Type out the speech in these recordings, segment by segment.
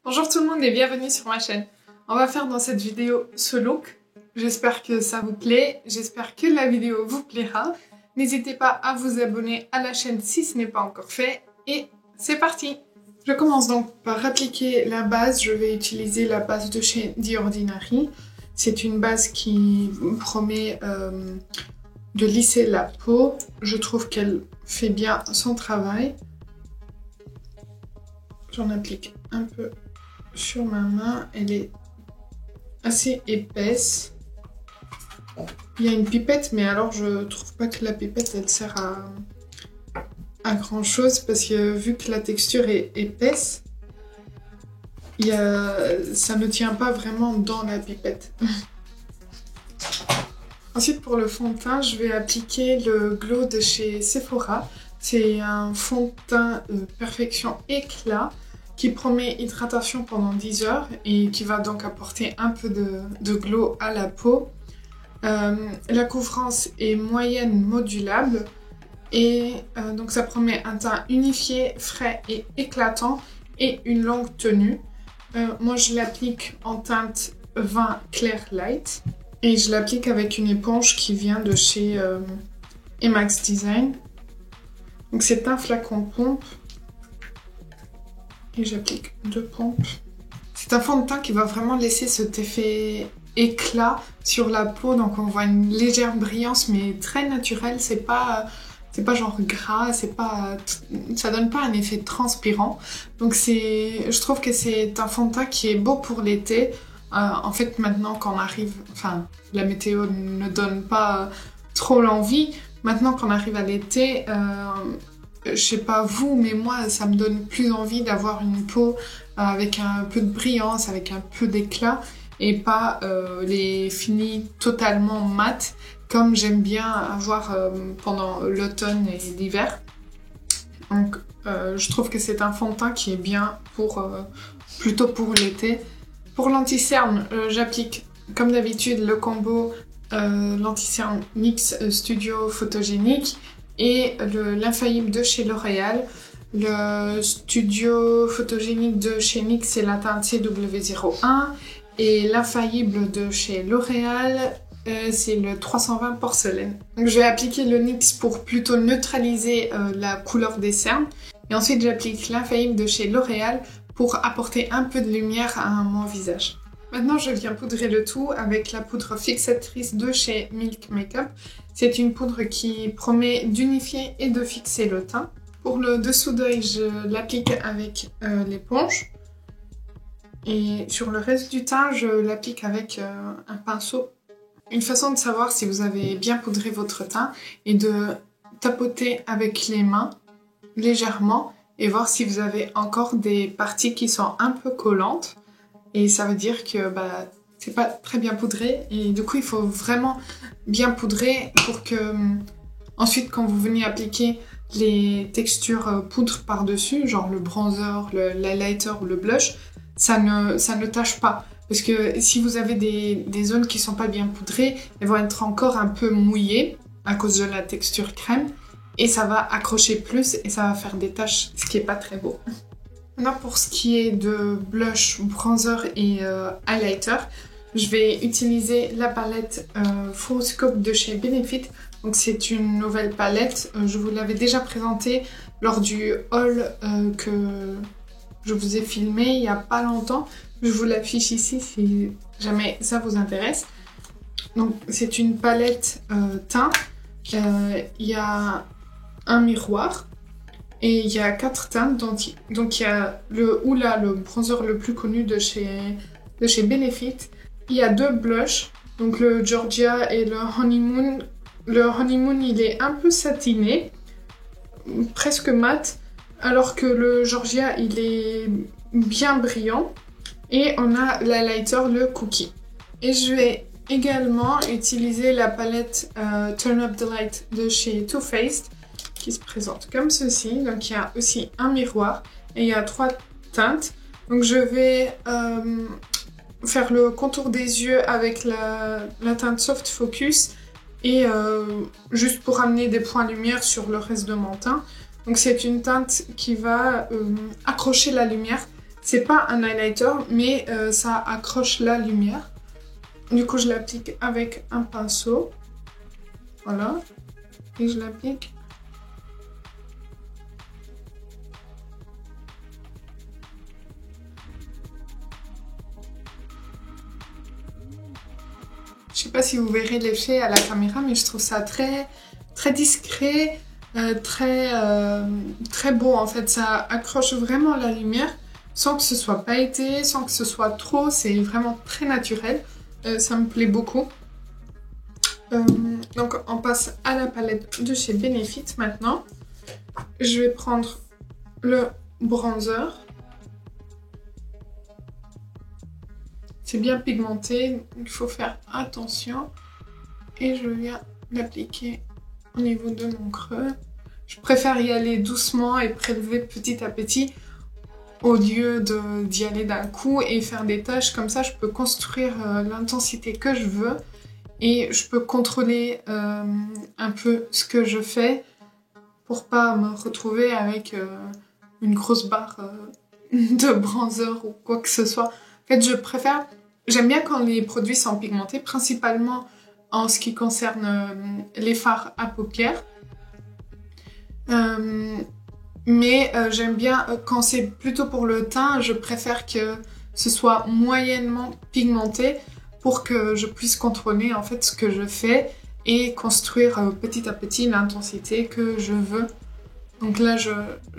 Bonjour tout le monde et bienvenue sur ma chaîne. On va faire dans cette vidéo ce look. J'espère que ça vous plaît, j'espère que la vidéo vous plaira. N'hésitez pas à vous abonner à la chaîne si ce n'est pas encore fait. Et c'est parti! Je commence donc par appliquer la base. Je vais utiliser la base de chez The Ordinary. C'est une base qui promet de lisser la peau. Je trouve qu'elle fait bien son travail. J'en applique un peu sur ma main. Elle est assez épaisse. Il y a une pipette, mais alors je trouve pas que la pipette elle sert à grand chose parce que vu que la texture est épaisse, ça ne tient pas vraiment dans la pipette. Ensuite, pour le fond de teint, je vais appliquer le Glow de chez Sephora. C'est un fond de teint Perfection Éclat qui promet hydratation pendant 10 heures et qui va donc apporter un peu de glow à la peau. La couvrance est moyenne modulable et donc ça promet un teint unifié, frais et éclatant et une longue tenue. Moi je l'applique en teinte vin clair light et je l'applique avec une éponge qui vient de chez Emax Design. Donc c'est un flacon pompe. Et j'applique 2 pompes. C'est un fond de teint qui va vraiment laisser cet effet éclat sur la peau. Donc on voit une légère brillance mais très naturelle. C'est pas genre gras, ça donne pas un effet transpirant. Donc je trouve que c'est un fond de teint qui est beau pour l'été. En fait maintenant qu'on arrive, la météo ne donne pas trop l'envie. Maintenant qu'on arrive à l'été, je sais pas vous, mais moi ça me donne plus envie d'avoir une peau avec un peu de brillance, avec un peu d'éclat et pas les finis totalement mat comme j'aime bien avoir pendant l'automne et l'hiver. Donc je trouve que c'est un fond de teint qui est bien plutôt pour l'été. Pour l'anti-cerne, j'applique comme d'habitude le combo l'anti-cerne NYX Studio Photogénique et l'infaillible de chez L'Oréal. Le Studio Photogénique de chez NYX, c'est la teinte CW01 et l'infaillible de chez L'Oréal, c'est le 320 porcelaine. Donc je vais appliquer le NYX pour plutôt neutraliser la couleur des cernes et ensuite j'applique l'infaillible de chez L'Oréal pour apporter un peu de lumière à mon visage. Maintenant, je viens poudrer le tout avec la poudre fixatrice de chez Milk Makeup. C'est une poudre qui promet d'unifier et de fixer le teint. Pour le dessous d'œil, je l'applique avec l'éponge. Et sur le reste du teint, je l'applique avec un pinceau. Une façon de savoir si vous avez bien poudré votre teint est de tapoter avec les mains légèrement et voir si vous avez encore des parties qui sont un peu collantes. Et ça veut dire que c'est pas très bien poudré et du coup il faut vraiment bien poudrer pour que ensuite quand vous venez appliquer les textures poudre par-dessus, genre le bronzer, l'highlighter ou le blush, ça ne tâche pas. Parce que si vous avez des zones qui sont pas bien poudrées, elles vont être encore un peu mouillées à cause de la texture crème et ça va accrocher plus et ça va faire des taches, ce qui est pas très beau. Maintenant pour ce qui est de blush, bronzer et highlighter, je vais utiliser la palette Full Scope de chez Benefit. Donc c'est une nouvelle palette, je vous l'avais déjà présentée lors du haul que je vous ai filmé il y a pas longtemps. Je vous l'affiche ici si jamais ça vous intéresse. Donc c'est une palette teint, il y a un miroir. Et il y a 4 teintes, donc il y a le bronzer le plus connu de chez Benefit. Il y a 2 blushs, donc le Georgia et le Honeymoon. Le Honeymoon, il est un peu satiné, presque mat, alors que le Georgia, il est bien brillant. Et on a l'highlighter, le Cookie. Et je vais également utiliser la palette Turn Up the Light de chez Too Faced, qui se présente comme ceci. Donc il y a aussi un miroir et il y a 3 teintes. Donc je vais faire le contour des yeux avec la teinte Soft Focus et juste pour amener des points lumière sur le reste de mon teint. Donc c'est une teinte qui va accrocher la lumière. C'est pas un highlighter, mais ça accroche la lumière. Du coup, je l'applique avec un pinceau. Voilà. Et je l'applique. Je sais pas si vous verrez l'effet à la caméra, mais je trouve ça très, très discret, très beau en fait. Ça accroche vraiment la lumière sans que ce soit pailleté, sans que ce soit trop. C'est vraiment très naturel. Ça me plaît beaucoup. Donc on passe à la palette de chez Benefit maintenant. Je vais prendre le bronzer. C'est bien pigmenté, il faut faire attention. Et je viens l'appliquer au niveau de mon creux. Je préfère y aller doucement et prélever petit à petit au lieu d'y aller d'un coup et faire des tâches. Comme ça, je peux construire l'intensité que je veux et je peux contrôler un peu ce que je fais pour pas me retrouver avec une grosse barre de bronzer ou quoi que ce soit. En fait, j'aime bien quand les produits sont pigmentés, principalement en ce qui concerne les fards à paupières. Mais j'aime bien quand c'est plutôt pour le teint, je préfère que ce soit moyennement pigmenté pour que je puisse contrôler en fait ce que je fais et construire petit à petit l'intensité que je veux. Donc là,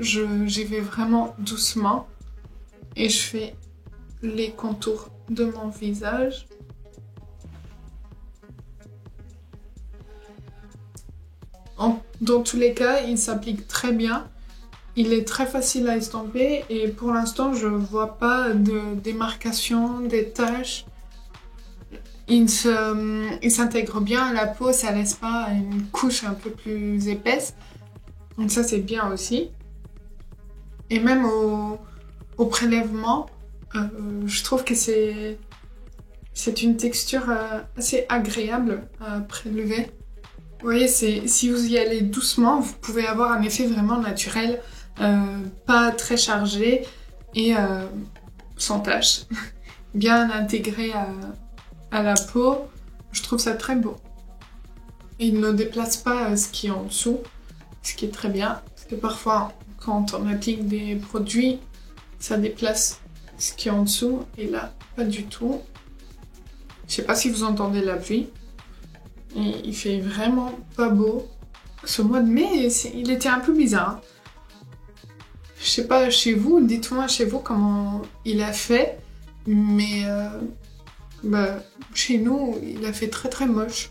j'y vais vraiment doucement et je fais les contours de mon visage. Dans tous les cas, il s'applique très bien. Il est très facile à estomper et pour l'instant, je vois pas de démarcation, des taches. Il s'intègre bien à la peau, ça laisse pas une couche un peu plus épaisse. Donc ça, c'est bien aussi. Et même au prélèvement, je trouve que c'est une texture assez agréable à prélever. Vous voyez, si vous y allez doucement, vous pouvez avoir un effet vraiment naturel, pas très chargé et sans tache, bien intégré à la peau. Je trouve ça très beau. Et il ne déplace pas ce qui est en dessous, ce qui est très bien. Parce que parfois, quand on applique des produits, ça déplace ce qui est en dessous et là, pas du tout. Je sais pas si vous entendez la pluie. Et il fait vraiment pas beau. Ce mois de mai, il était un peu bizarre. Je sais pas chez vous, dites-moi chez vous comment il a fait. Mais chez nous, il a fait très très moche.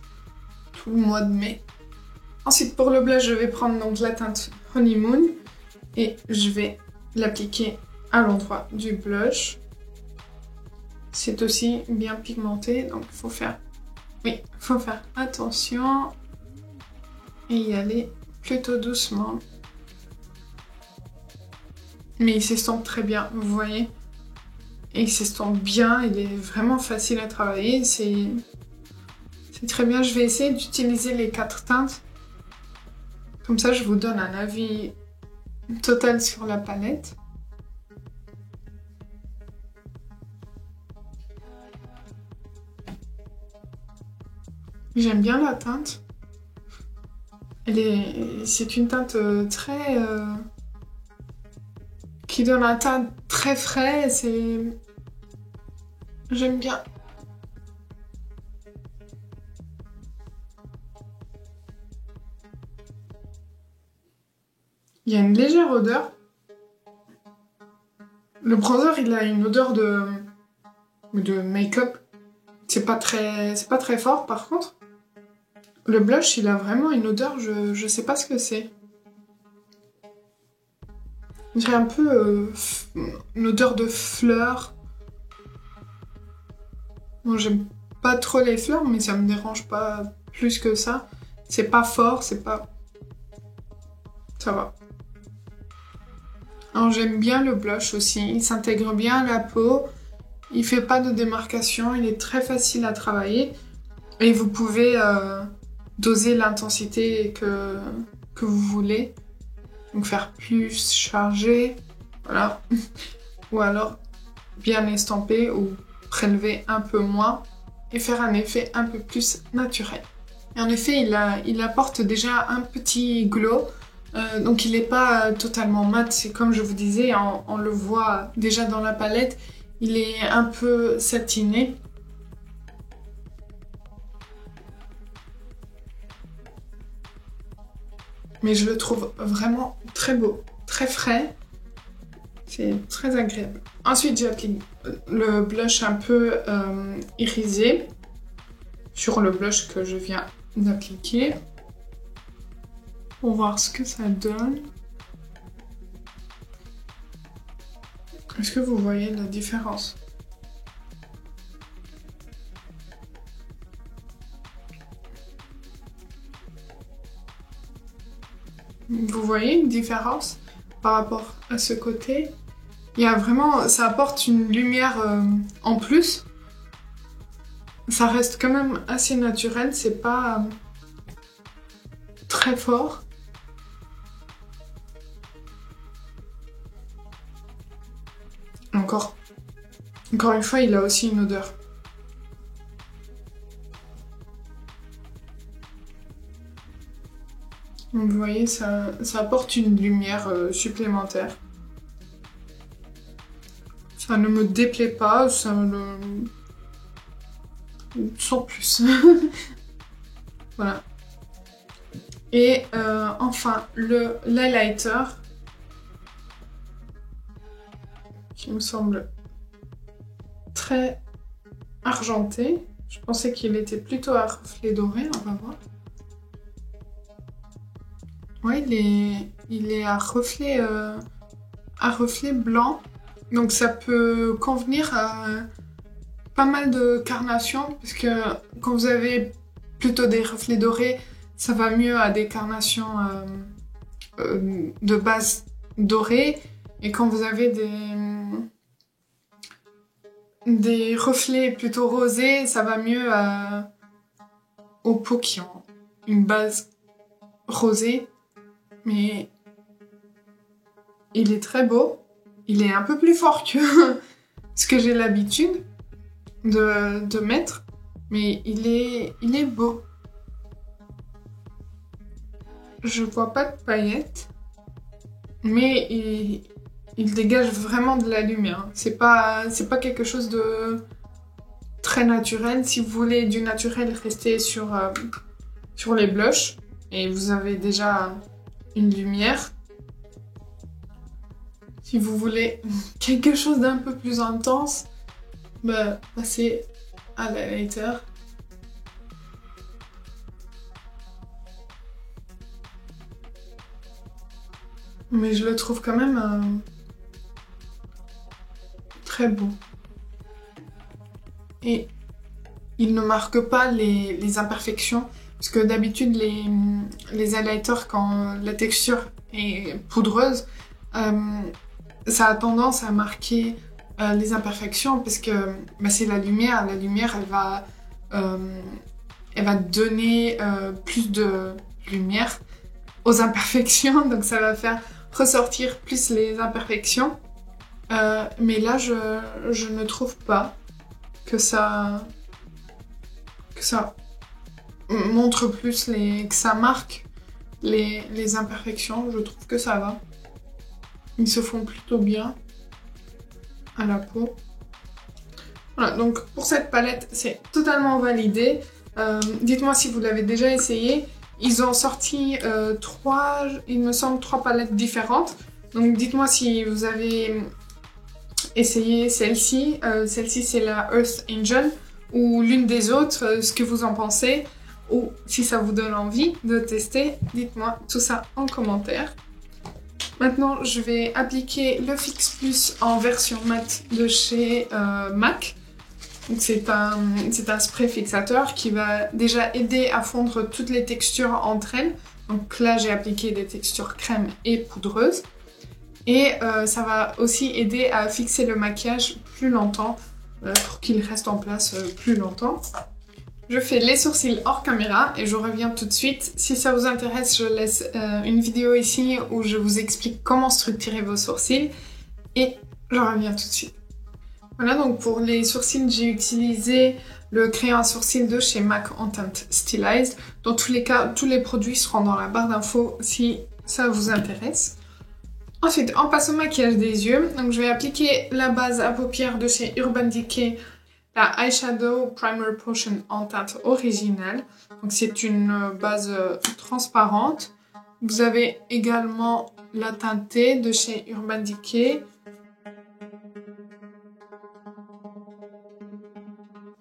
Tout le mois de mai. Ensuite, pour le blush, je vais prendre donc la teinte Honeymoon. Et je vais l'appliquer à l'endroit du blush. C'est aussi bien pigmenté, donc il faut faire attention et y aller plutôt doucement. Mais il s'estompe très bien, vous voyez. Et il s'estompe bien, il est vraiment facile à travailler. C'est très bien. Je vais essayer d'utiliser les 4 teintes. Comme ça, je vous donne un avis total sur la palette. J'aime bien la teinte. C'est une teinte très... qui donne un teint très frais. J'aime bien. Il y a une légère odeur. Le bronzer, il a une odeur de make-up. C'est pas très fort par contre. Le blush, il a vraiment une odeur, je sais pas ce que c'est. J'ai un peu une odeur de fleurs. Bon, j'aime pas trop les fleurs, mais ça me dérange pas plus que ça. C'est pas fort, c'est pas... Ça va. Alors j'aime bien le blush aussi, il s'intègre bien à la peau. Il fait pas de démarcation, il est très facile à travailler. Et vous pouvez doser l'intensité que vous voulez. Donc faire plus chargé, voilà. Ou alors bien estampé ou prélever un peu moins et faire un effet un peu plus naturel. Et en effet, il apporte déjà un petit glow, donc il n'est pas totalement mat, c'est comme je vous disais, on le voit déjà dans la palette, il est un peu satiné. Mais je le trouve vraiment très beau, très frais, c'est très agréable. Ensuite, j'applique le blush un peu irisé sur le blush que je viens d'appliquer pour voir ce que ça donne. Est-ce que vous voyez la différence? Vous voyez une différence par rapport à ce côté? Il y a vraiment, ça apporte une lumière en plus. Ça reste quand même assez naturel, c'est pas très fort. Encore une fois, il a aussi une odeur. Donc, vous voyez, ça apporte une lumière supplémentaire. Ça ne me déplaît pas, ça ne... sans plus. Voilà. Et enfin, l'highlighter, qui me semble très argenté. Je pensais qu'il était plutôt à reflet doré, on va voir. Ouais, il est à reflet blanc. Donc ça peut convenir à pas mal de carnations, parce que quand vous avez plutôt des reflets dorés, ça va mieux à des carnations de base dorée. Et quand vous avez des reflets plutôt rosés, ça va mieux aux peaux qui ont une base rosée. Mais il est très beau. Il est un peu plus fort que ce que j'ai l'habitude de mettre. Mais il est beau. Je vois pas de paillettes. Mais il dégage vraiment de la lumière. C'est pas quelque chose de très naturel. Si vous voulez du naturel, restez sur les blushs. Et vous avez déjà une lumière. Si vous voulez quelque chose d'un peu plus intense, bah, passez à l'highlighter. Mais je le trouve quand même très beau. Et il ne marque pas les imperfections. Parce que d'habitude, les highlighters, quand la texture est poudreuse, ça a tendance à marquer les imperfections parce que bah, c'est la lumière. La lumière, elle va donner plus de lumière aux imperfections. Donc ça va faire ressortir plus les imperfections. Mais là, je ne trouve pas que ça montre plus que ça marque les imperfections. Je trouve que ça va. Ils se font plutôt bien à la peau. Voilà, donc pour cette palette, c'est totalement validé. Dites-moi si vous l'avez déjà essayé. Ils ont sorti il me semble, 3 palettes différentes. Donc dites-moi si vous avez essayé celle-ci. Celle-ci, c'est la Earth Angel ou l'une des autres, ce que vous en pensez. Ou si ça vous donne envie de tester, dites-moi tout ça en commentaire. Maintenant, je vais appliquer le Fix Plus en version mat de chez MAC. C'est un spray fixateur qui va déjà aider à fondre toutes les textures entre elles. Donc là, j'ai appliqué des textures crème et poudreuse. Et ça va aussi aider à fixer le maquillage plus longtemps, pour qu'il reste en place plus longtemps. Je fais les sourcils hors caméra et je reviens tout de suite. Si ça vous intéresse, je laisse une vidéo ici où je vous explique comment structurer vos sourcils et je reviens tout de suite. Voilà, donc pour les sourcils, j'ai utilisé le crayon à sourcils de chez MAC en teinte Stylized. Dans tous les cas, tous les produits seront dans la barre d'infos si ça vous intéresse. Ensuite, on passe au maquillage des yeux. Donc je vais appliquer la base à paupières de chez Urban Decay, la Eyeshadow Primer Potion en teinte originale. Donc c'est une base transparente. Vous avez également la teintée de chez Urban Decay.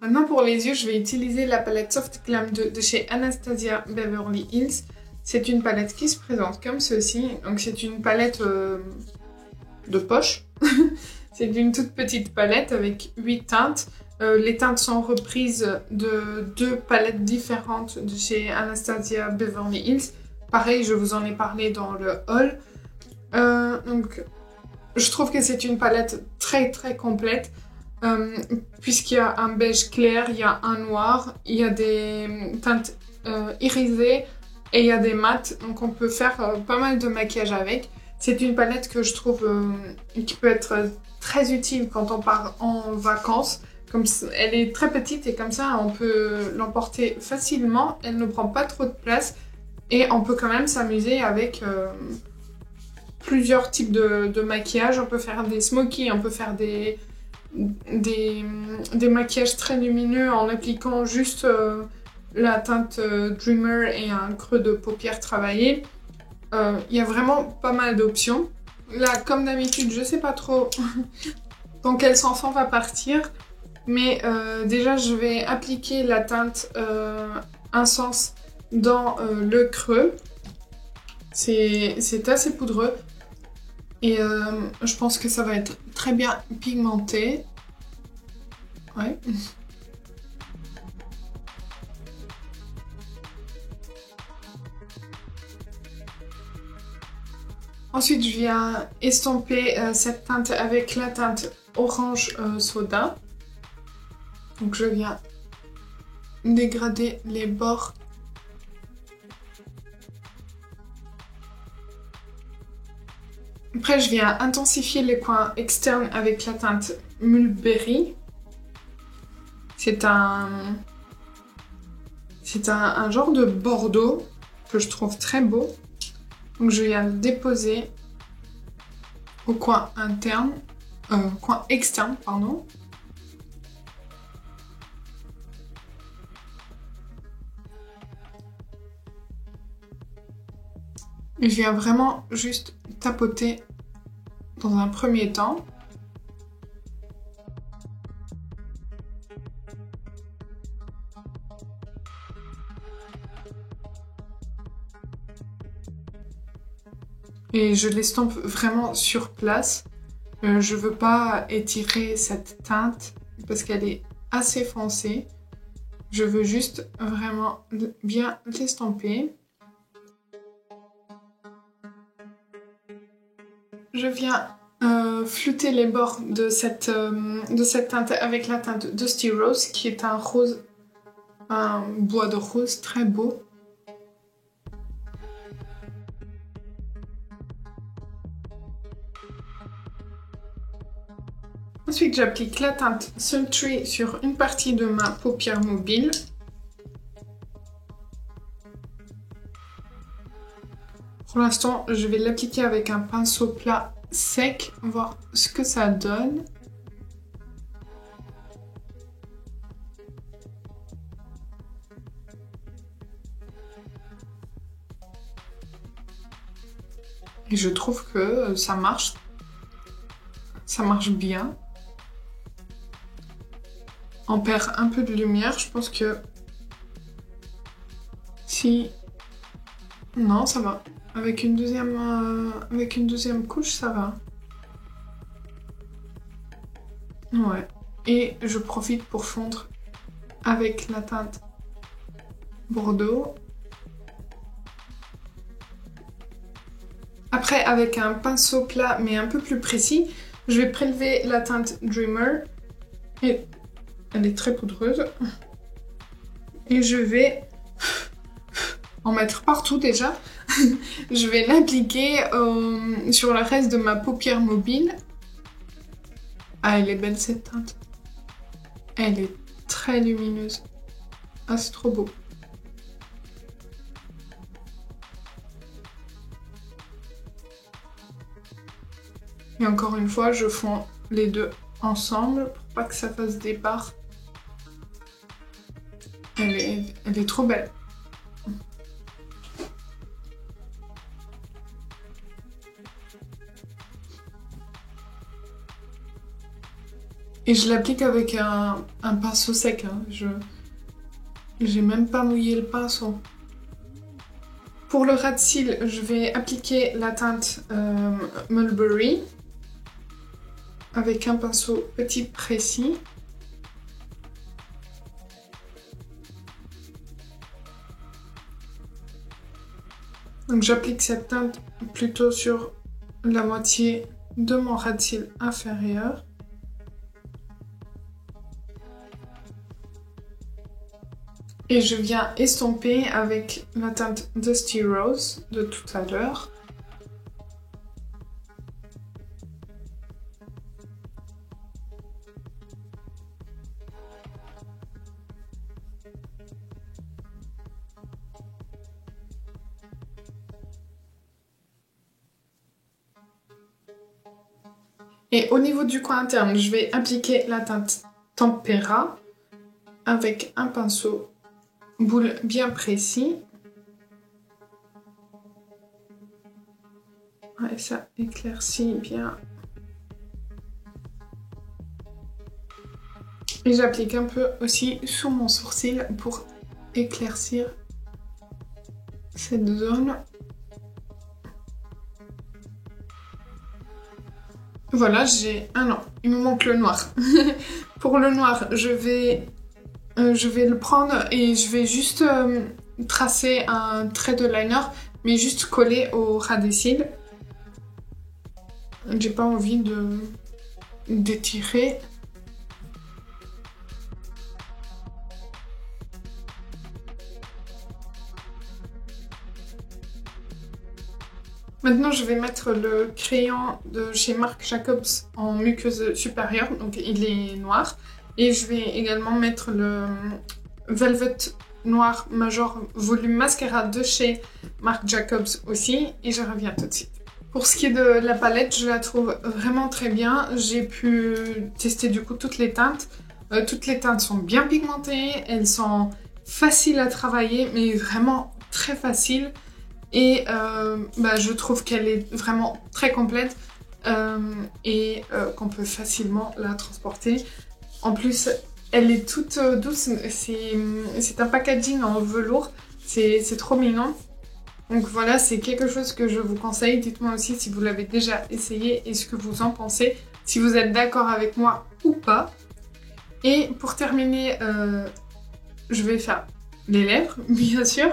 Maintenant pour les yeux, je vais utiliser la palette Soft Glam de chez Anastasia Beverly Hills. C'est une palette qui se présente comme ceci. Donc c'est une palette de poche. C'est une toute petite palette avec 8 teintes. Les teintes sont reprises de 2 palettes différentes de chez Anastasia Beverly Hills. Pareil, je vous en ai parlé dans le haul. Donc je trouve que c'est une palette très très complète. Puisqu'il y a un beige clair, il y a un noir, il y a des teintes irisées et il y a des mats, donc on peut faire pas mal de maquillage avec. C'est une palette que je trouve qui peut être très utile quand on part en vacances. Comme elle est très petite et comme ça on peut l'emporter facilement, elle ne prend pas trop de place et on peut quand même s'amuser avec plusieurs types de maquillage. On peut faire des smokies, on peut faire des maquillages très lumineux en appliquant juste la teinte Dreamer et un creux de paupière travaillé. Il y a vraiment pas mal d'options. Là, comme d'habitude, je sais pas trop dans quel sens on va partir, mais déjà je vais appliquer la teinte Intense dans le creux. C'est assez poudreux. Et je pense que ça va être très bien pigmenté. Ouais. Ensuite, je viens estomper cette teinte avec la teinte Orange Soda. Donc je viens dégrader les bords. Après, je viens intensifier les coins externes avec la teinte Mulberry. C'est un genre de bordeaux que je trouve très beau. Donc je viens le déposer au coin externe, pardon. Et je viens vraiment juste tapoter dans un premier temps. Et je l'estompe vraiment sur place. Je veux pas étirer cette teinte parce qu'elle est assez foncée. Je veux juste vraiment bien l'estomper. Je viens flouter les bords de cette teinte avec la teinte Dusty Rose qui est un rose, un bois de rose très beau. Ensuite, j'applique la teinte Sultry sur une partie de ma paupière mobile. Pour l'instant, je vais l'appliquer avec un pinceau plat sec, voir ce que ça donne. Et je trouve que ça marche bien. On perd un peu de lumière, je pense que si... Non, ça va. Avec une deuxième couche, ça va. Ouais. Et je profite pour fondre avec la teinte Bordeaux. Après, avec un pinceau plat, mais un peu plus précis, je vais prélever la teinte Dreamer. Et elle est très poudreuse. Et je vais en mettre partout déjà. Je vais l'appliquer sur le reste de ma paupière mobile Ah, elle est belle cette teinte. Elle est très lumineuse. Ah, c'est trop beau. Et encore une fois, je fonds les deux ensemble pour pas que ça fasse des barres. Elle est trop belle. Et je l'applique avec un pinceau sec. Hein. J'ai même pas mouillé le pinceau. Pour le ras de cils, je vais appliquer la teinte Mulberry avec un pinceau petit précis. Donc j'applique cette teinte plutôt sur la moitié de mon ras de cils inférieur. Et je viens estomper avec la teinte Dusty Rose de tout à l'heure. Et au niveau du coin interne, je vais appliquer la teinte Tempera avec un pinceau boule bien précis. Ouais, ça éclaircit bien. Et j'applique un peu aussi sous mon sourcil pour éclaircir cette zone. Voilà, j'ai... Ah non, il me manque le noir. Pour le noir, je vais le prendre et je vais juste tracer un trait de liner, mais juste coller au ras des cils. J'ai pas envie d'étirer. Maintenant, je vais mettre le crayon de chez Marc Jacobs en muqueuse supérieure, donc il est noir. Et je vais également mettre le Velvet Noir Major Volume Mascara de chez Marc Jacobs aussi. Et je reviens tout de suite. Pour ce qui est de la palette, je la trouve vraiment très bien. J'ai pu tester du coup toutes les teintes. Toutes les teintes sont bien pigmentées, elles sont faciles à travailler, mais vraiment très faciles. Et je trouve qu'elle est vraiment très complète et qu'on peut facilement la transporter. En plus, elle est toute douce, c'est un packaging en velours, c'est trop mignon. Donc voilà, c'est quelque chose que je vous conseille. Dites-moi aussi si vous l'avez déjà essayé et ce que vous en pensez, si vous êtes d'accord avec moi ou pas. Et pour terminer, je vais faire les lèvres, bien sûr.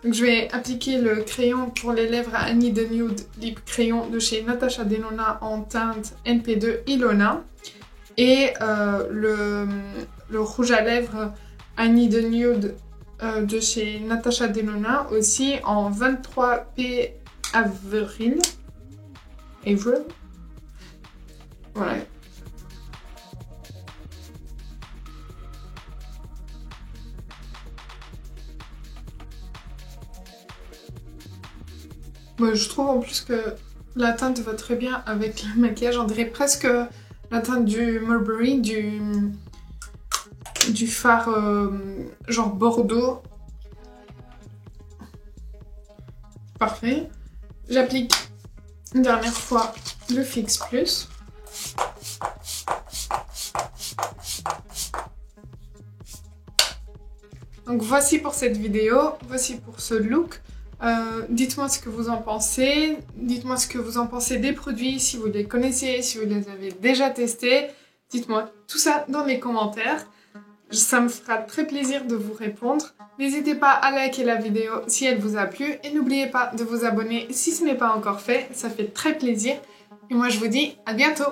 Donc je vais appliquer le crayon pour les lèvres à Annie the Nude Lip Crayon de chez Natasha Denona en teinte NP2 Ilona. Et le rouge à lèvres Annie the Nude de chez Natasha Denona aussi en 23P Avril. Voilà. Moi, je trouve en plus que la teinte va très bien avec le maquillage. On dirait presque la teinte du Mulberry, du fard genre Bordeaux. Parfait. J'applique une dernière fois le Fix Plus. Donc voici pour cette vidéo, voici pour ce look. Dites-moi ce que vous en pensez, dites-moi ce que vous en pensez des produits, si vous les connaissez, si vous les avez déjà testés. Dites-moi tout ça dans les commentaires, ça me fera très plaisir de vous répondre. N'hésitez pas à liker la vidéo si elle vous a plu et n'oubliez pas de vous abonner si ce n'est pas encore fait, ça fait très plaisir. Et moi je vous dis à bientôt!